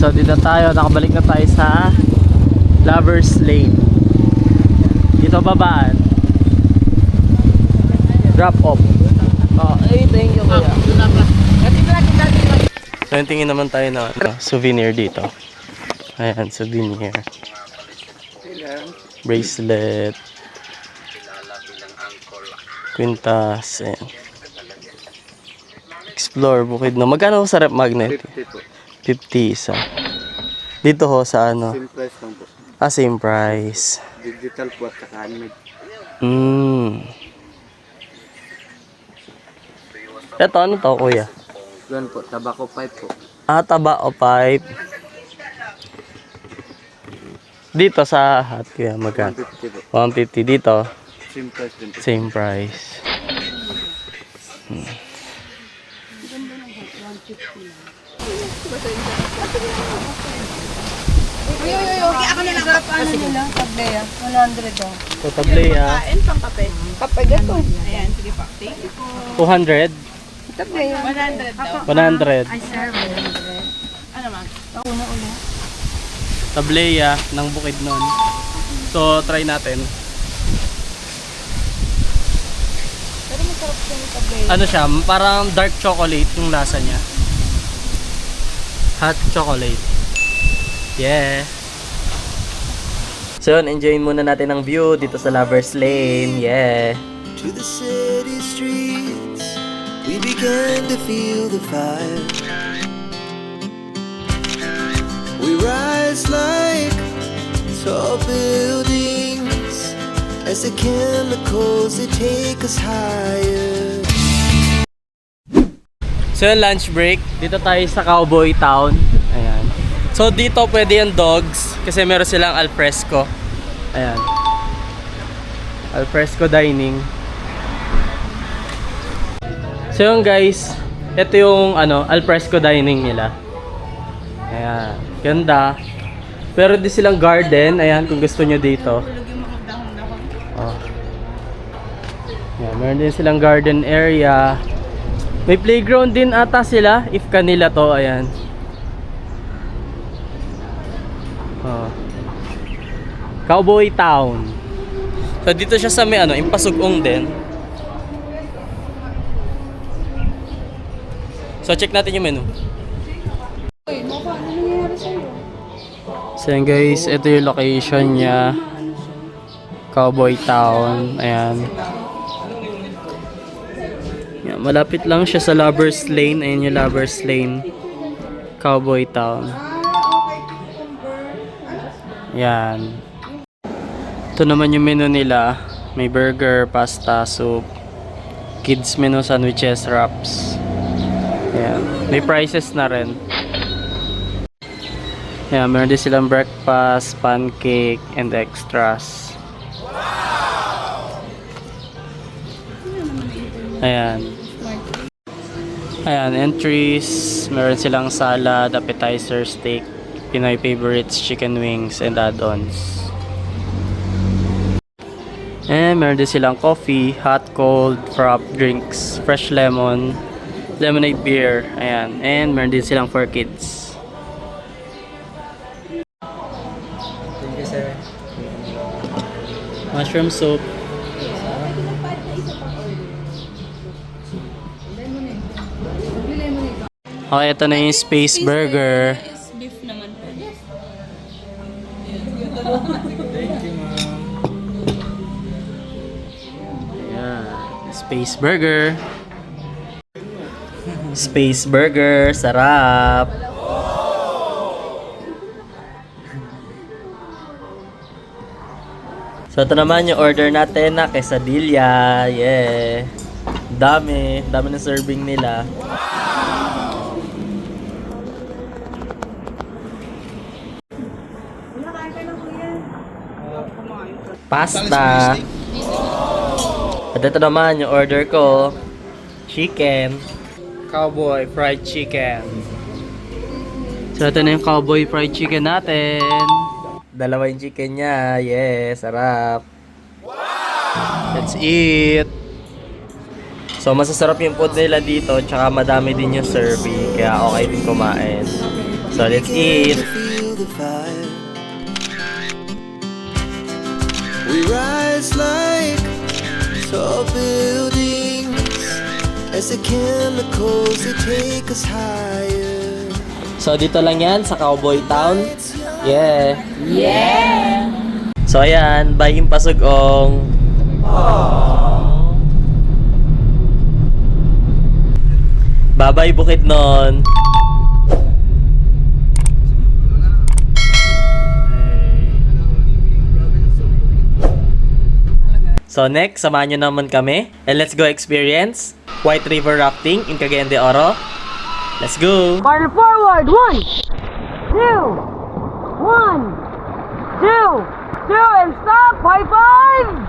So dito tayo, nakabalik na tayo sa Lovers Lane. Dito babaan. Drop off. Oh, ay, thank you kuya. So yung tingin naman tayo na souvenir dito. Ayan, souvenir. Bracelet. Quintas. Ayan. Explore, bukid no. Magkano sa rep magnet? 50 po. 50 isa. Dito ho sa ano? Same price lang po. Ah, same price. Digital po at saka handmade. Ito, ano to kuya? Yan po, tobacco pipe po. Ah, taba o pipe. Dito sa hat kuya, magkano? 150 po. 150 dito. Same price din po. Same price. Okay, ako na lang. Ano nila? Tableya. 100 oh. So, tableya. Kain pang kape. Kape gato. Ayan, sige pa. Thank you po. 200. Tableya. 100 daw. 100. Ay, sir. 100. Ano man? Una. Tableya ng bukid nun. So, try natin. Pero masarap siya yung tableya. Ano siya? Parang dark chocolate yung lasa niya. Hot chocolate. Yeah. So, enjoyin muna natin ang view dito sa Lovers Lane. Yeah. To the city streets, we began to feel the fire. We rise like tall buildings as the chemicals they take us higher. So, yung lunch break. Dito tayo sa Cowboy Town. Ayan. So, dito pwede yung dogs kasi meron silang alfresco. Ayan. Alfresco dining. So, yung guys, ito yung alfresco dining nila. Ayan. Ganda. Pero di silang garden. Ayan, kung gusto nyo dito. Oh. Ayan, meron din silang garden area. May playground din ata sila. If kanila to, ayan. Oh. Cowboy Town. So dito siya sa may Impasugong din. So check natin yung menu. So yan guys, ito yung location niya. Cowboy Town. Ayan. Yan, malapit lang siya sa Lovers Lane. Ayan yung Lovers Lane. Cowboy Town. Yan. Ito naman yung menu nila. May burger, pasta, soup, kids menu, sandwiches, wraps. Yan. May prices na rin. Yan, meron din silang breakfast, pancake, and extras. Ayan. Ayan, entries. Meron silang salad, appetizer, steak, Pinoy favorites, chicken wings, and add-ons. And meron din silang coffee, hot, cold, frap, drinks, fresh lemon, lemonade beer. Ayan. And meron din silang for kids. Thank you, sir. Mushroom soup. Okay, ito na yung space burger. Beef naman po. Ayan. Space burger. Space burger. Sarap. So ito naman yung order natin na quesadilla. Yeah. Dami ng serving nila. Pasta. At ito naman yung order ko. Chicken. Cowboy fried chicken. So ito na yung cowboy fried chicken natin. Dalawa yung chicken niya. Yes, sarap. Wow! Let's eat. So masasarap yung food nila dito. Tsaka madami din yung serving. Kaya okay din kumain. So let's eat. to feel the fire. We rise like tall buildings as the chemicals they take us higher. So dito lang yan sa Cowboy Town. Yeah. So ayan, bye Himpasugong. Bye-bye Bukidnon. So next, samahan nyo naman kami and let's go experience White River Rafting in Cagayan de Oro. Let's go! Barrel forward. 1, 2, 1, 2, 2, and stop. High five.